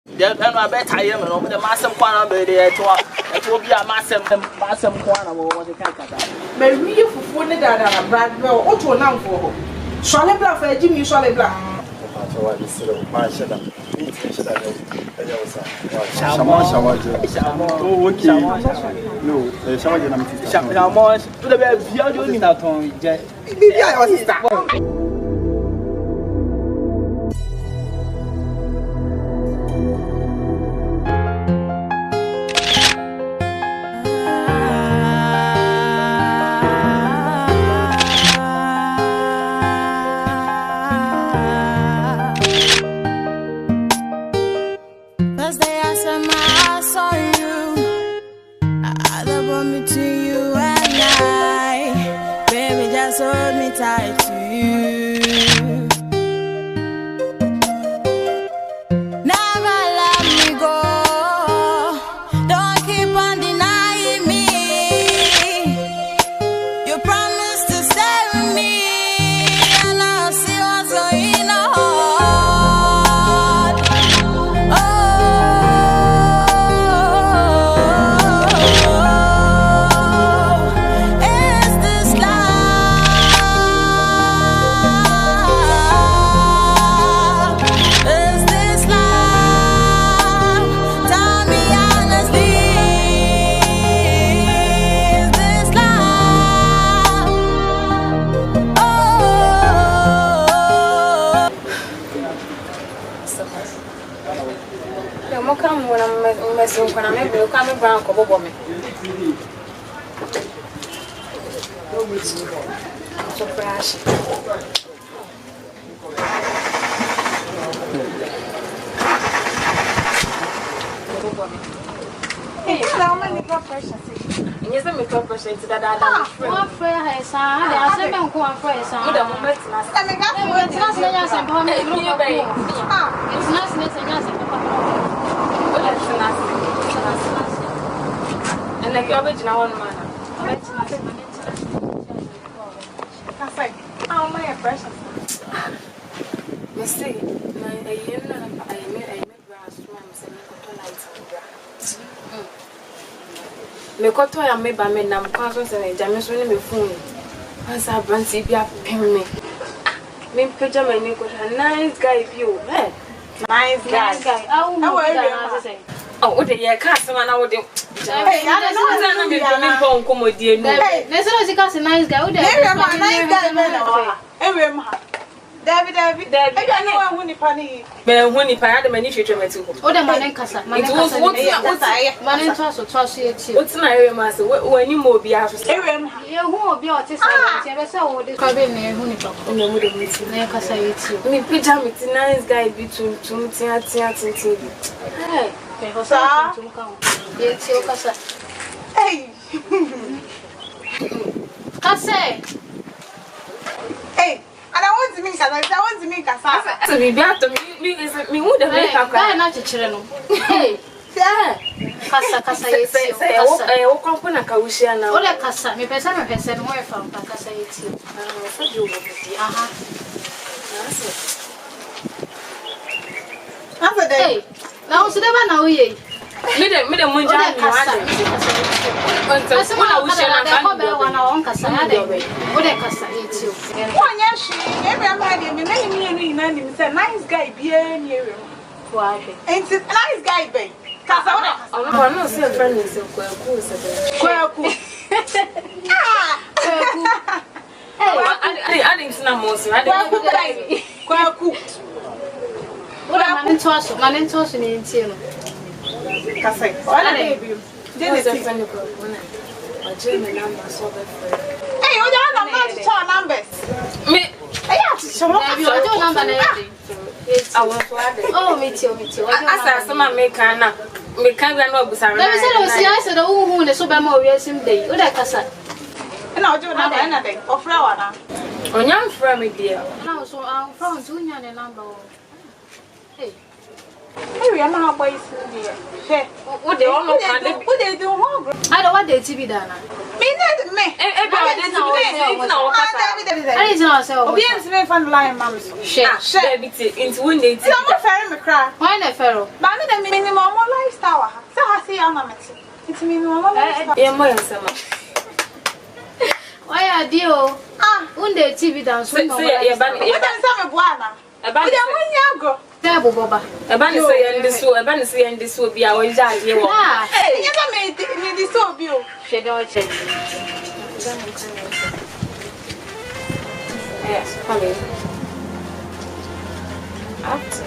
Then I bet I am over the massive corner there to be a massive corner over the Calcutta. Mais oui, il faut fournir dans la brad, mais autre nom pour Sois les blancs, fait Jimmy, sois les blancs. Tied to you. Never let me go. Don't keep on denying me. You promised to stay with me, and I'll see what's in your heart. Is this love? Come when I'm messing when I'm able to come around for me. So crash. Hey, how many pressure? Yes, I'm a pressure to that. I'm afraid I saw. I said, I'm going for a son. It's not and like your original one man. How am I a person? Mistake. I made brass swams and lights on brass. Me koto ya me ba me nam kwaso se na jame so ne me phone. Ansa branti bia pem me. Me peja mani ko nice guy view. Eh. Nice guy. Oh, what the year cast man I would do. Hey, I don't know me phone comedy. There's always a nice guy. Nice guy. David, I know when you penny. But when you pay the many future met to. Oh, the man and Cassa. Man, what's my area master? When you more be out of area, you won't be artist. I saw what is coming near Hunipa. Oh, no, near Cassa. Me pajama, it's a nice guy between two TV. Hey, it's your Cassa. Hey, Cassa. Hey. I want to make a to be back to me would have made a not to children. Hey, Cassa, say, I walk up on a Kawusha now. What a Cassa, me person more from Cassa. After day, now so never know ye. Me the Munja, Cassa. Nice guy, be near him. Why? Ain't it nice guy, babe? Cause I'm not so friendly, so cool. I didn't know most. I didn't know. What am I in toss in Tino? Cafe. What a baby. Didn't say friend of my German number so bad. Hey, you don't know how to tell numbers. Me, I have to show you your number. I want to add it. Oh, me too. I said, some make an up. Me can't know. I said, oh, who is so bad more reason day. What I can and I'll do another anything or flower now. On young friend, dear. Now, so I'm from Junior and number. Hey. Hey, I'm not boys here. What they all what they do home. I don't want the TV done. Me. I didn't know so. We ain't been fun line, mum. Share into one day. I'm ferry me cry. Why not Pharaoh? But I mean, the minimum lifestyle. So I see I'm it's minimum lifestyle. Yeah, more summer. Why are you? One day TV dance. Say, yeah, but you don't tell me Buana. About the one Table Boba. a banner say, and this will, a banner say, and this will be our dad. You are. Hey, you never made this so beautiful. She don't check. Yes, probably. After.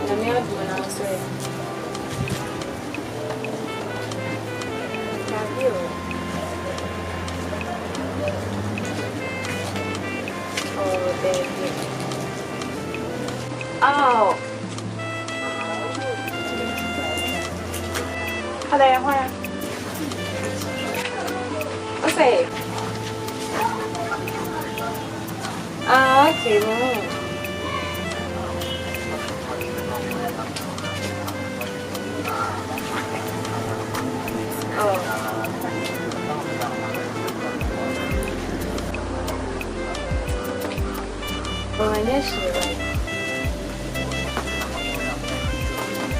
Let me have one answer. Have you? Oh, baby. Oh. Hello, where? What's that? Ah, okay. Oh, initially.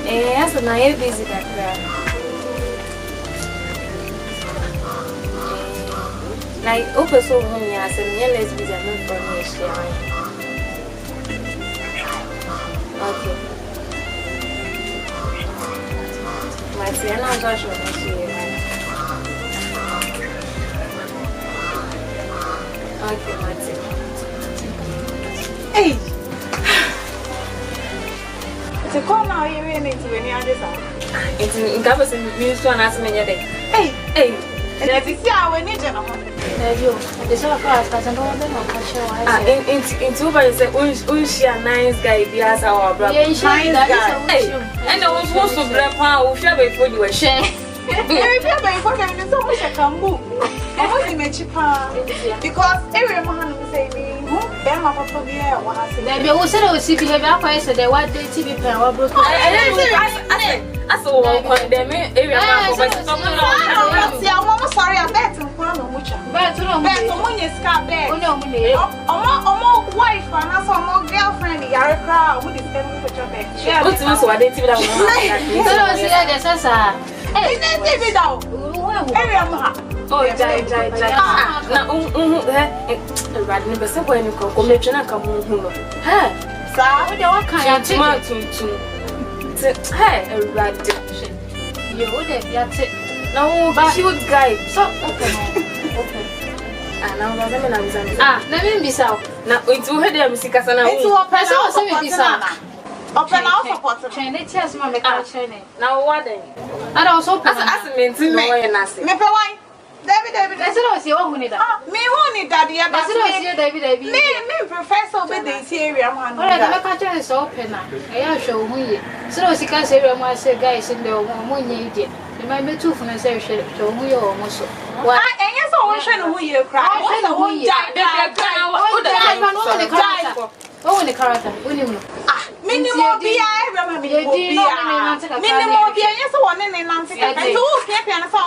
Yes, and I am busy that like, open so home, yes, and yes, busy and for me. Okay. My Sienna is also okay, Martin. Hey! It's a call now, you really need to be near this house. It's in Gabas and Minister and ask me your day. Hey! Let's see how we need to know. The sort of class doesn't know what into by say, Ushi a nice guy, be as our brother. Nice guy. And I was supposed to grab power, share before you were share. So much I can move. I want to make you because every man will say me. My papa be here. Maybe we said we see behavior. I said they want the TV player. What broke? I saw one condemn area. I'm sorry. I bet to plan on which. Bet to money scar bet. Oh, wife and also my girlfriend. You're crowd. Who is telling me to your bed? Yeah, what's also I didn't even oh, jai. Right, never say when you come, let you not come home. Hey, sir, what kind of tomato to hey, a rat. You would have it. No, but she would guide. So, okay. And now, let me be so. Now, it's who had them sick as an it's what person be so. Open our support. Train it, yes, Mamma. Now, what then? I don't also as I mean to know and I say, David, that's what you want me. Me want daddy. That's what David. Me professor be this area man. All right, the catcher is open now. I am sure we. So she can say I say guys in the one idiot. You might be too from a say show who you almost. Why? And yes, I want who you cry. Oh, the character. Minimum be I remember minimum be yes, one in Nancy. I do keep and so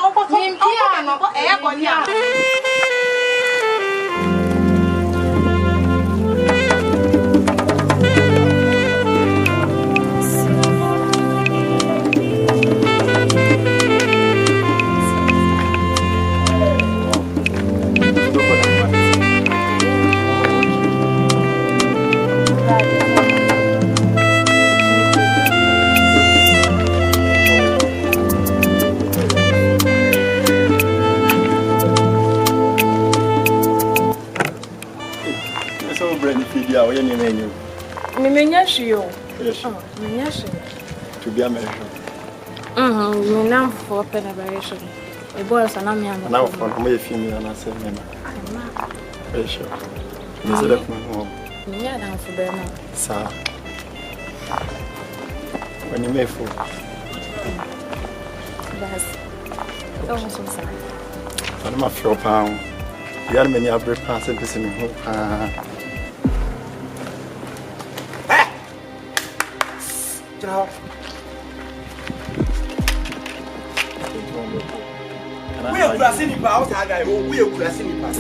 to be a measure. Me now for penetration. A boy is an army and now for me, female and I said, very sure. Is it up my home? Yeah, down for Bernard. Sir, when you may fall, that's almost so sad. I'm a few pound. You had many other passing this in the Ciao. We are crossing the power. We are crossing the power.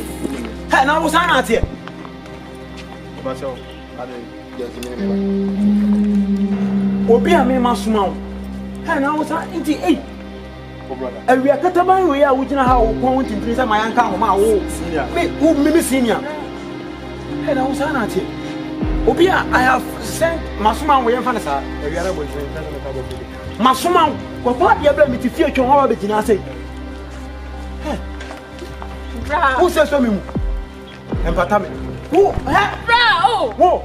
Hey, now what's on here? Obi a me masuma. Hey, now what's on it? Hey. And we are Kataman, we are within how one to increase my uncle, my old senior. Me senior. Hey, now what's on here? Obi, I have sent Masuma way and Fanasa. Masuma, what you have me to fear to all the Tina say? Who says to me? And Patami. Who? Who?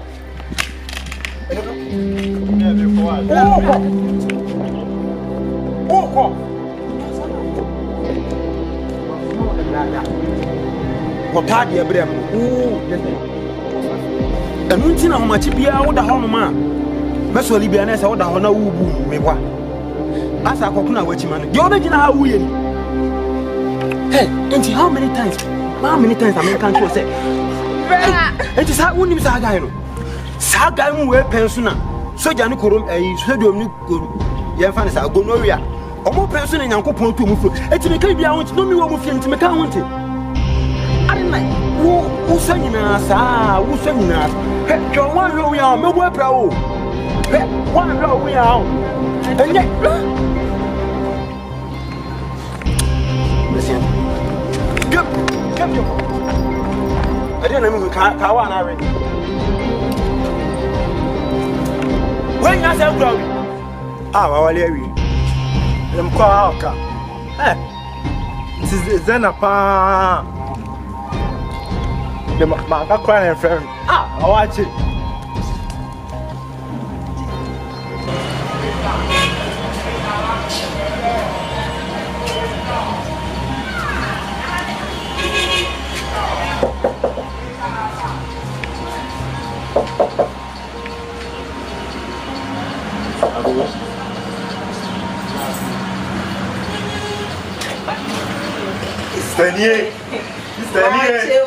What are you, Abraham? And one thing how much be out the home man. Meso Libianese out the honor woo me wa. As I could watch man. The original how we. Hey, and how many times? How many times American to say? It is how we saga. Saga we pensuna. So Janu Kurum a stadium Yanfana Gonoria. Or more person in Uncle Ponto Mufu. It's a baby I want to know me what we feel to make I want it. I don't like who sending us, who sending us. Hey, John, one row we are, no more proud. One row we are. And yet, listen, come, I don't know Kawan already. When you say, our Larry, I'm called. Eh, this is Zenapa. The Maka crying friend. I watch it. Stanier.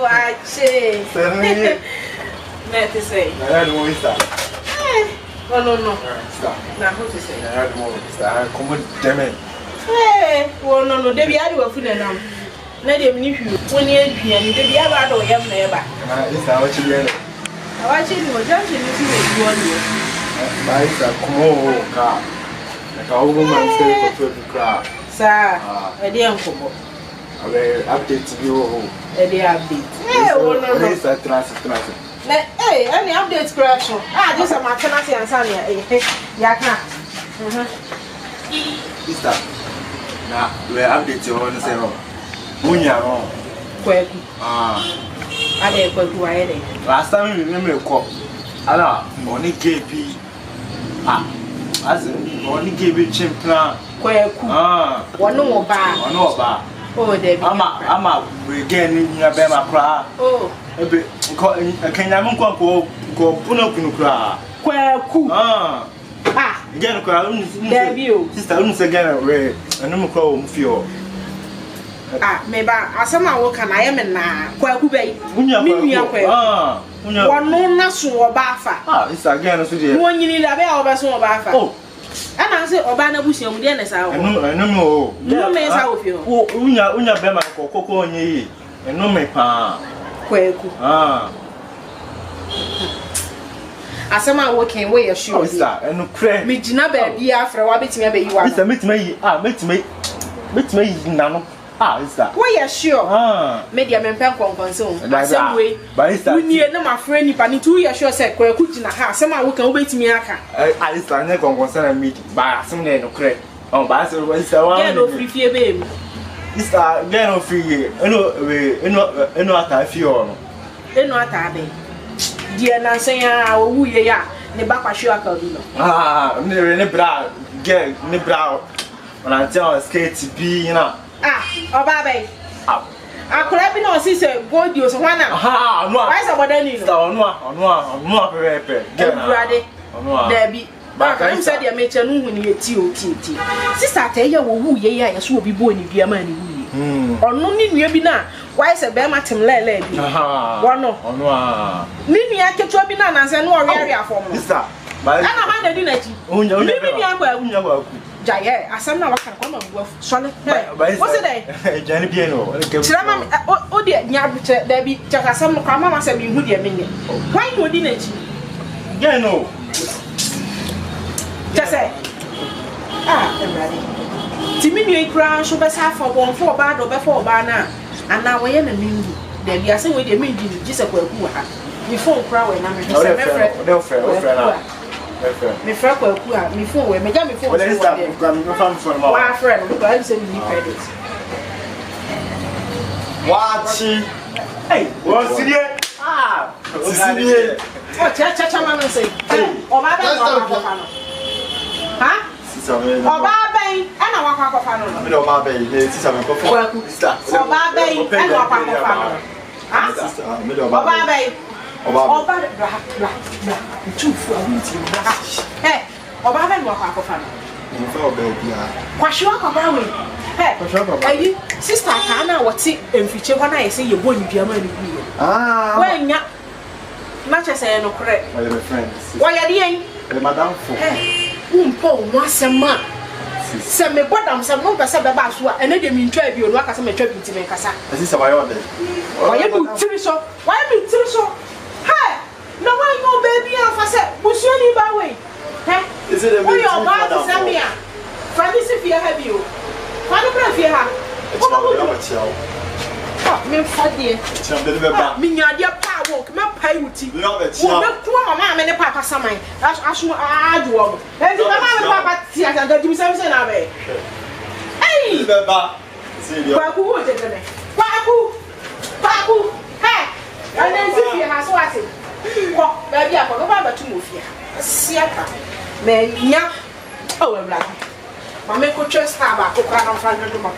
Watch it. Let me say. I had more start. Oh no. Stop. Now who to say? I had more start. Come on, damn it. Hey, oh no. They be able to feel them. Let them leave you. When you and they be able to have never. It's how you get it. I watch it. We're just in this way. Buy a Kumawood car. Like a woman say for 12 crowd. Sir, I didn't come up. I will update you. Any update? Hey, no. It's a transit. Hey, any updates correction? This is my tenancy and Sunny. Yakna. Sister, now we update you on the same. Bunya. Kweku. I didn't go to any. Last time you remember a call. Allah, only KP. As only KP chimpna. Kweku. One more bar. Oh, Debbie. I'm again in your bema cry. Oh, a bit. Can I go Punokra? Kweku. Again, Debbie. Sister, again, and no more feel. Maybe I somehow walk and I am in Kweku Bay. One no national bafa. It's again, one you need a bell of a small bafa. Oh. And I say, Obana Bush, and Dennis, I know. No man's out of you. Unya Bema, Coco, and no me pa. Kweku. I somehow walking away a shoe, and no crack. Me, Jinabe, be after a wabbit, maybe you are. Meet me, Nano. Is that? Why, are sure. Media men consume. By some way, but it's that near no my friend, if I need 2 years, sure said, Kweku in a house, somehow can wait me. I stand there concerned me by some name of credit. Oh, but I was the one free fear, baby. It's a gen of free, no, I feel. Then what are they? Dear Nancy, who ye are, the back of sure. Near any brow, get me brow. When I tell skate to be, you know. Baby. I could have been on sister, go do so one. Why is about any? No, ready. Debbie. But I said, I met you when you TOT. Sister, tell you who ye are, you will be born if you are money. Or no need we be now. Why is a Bermatim lady? One no. Nini, I kept rubbing on and no area for me. Sister, ana ha na di na chi Unya mi ni akwa unya kwa ku. Jaye asem na waka kwa ma bu sole. What's it dey? Jani bien no. Tira ma o de nya buche da bi chaka asem no kwa mama se bi hu de menye. Why no di na chi? Bien no. Just everybody. Timmy, you crown, so best half for one for bad or before banana. And now we are in a mindy. There be a same way they mean just a quick who have. Before crowd and I'm a friend. Me frack or who are before we make me for my friend who can send me credit. Watch. Hey, what's it? Ah, oh, cha mama say, oh, my bad. Huh? Oh, Barbie, and I walk off. I know my baby, this is a couple. Oh, Barbie, and I walk off. Oh, Barbie, oh, black, two for a meeting. Hey, oh, Barbie, walk off. What's your about? Hey, sister, can I what's it and feature when I say you wouldn't be a man? Ah, when ya much as I know correct. My friends, why are you? Madame for. Paul once a month. Send me what I'm some number seven bars and let them enjoy you like as a tribute to make us. This is my order. Why you so? Why me so? Hey, no one no baby off. I said, was you any by way? Hey, Is it a way your body to send me? Francis, if you have you, what about you have? It's my me fadie me nyaade pa work me pai wuti wo me kuma mama me ne papa saman asu aduo mo enti mama me papa ti atanga dimi sam se na be ei beba serious kwaku wo jegeme kwaku he ana nsi fie ha so ase ko ba bia ko no ba batu mo fie siaka me nya o we bla mama ko twa star ba ko kwa na fa do ma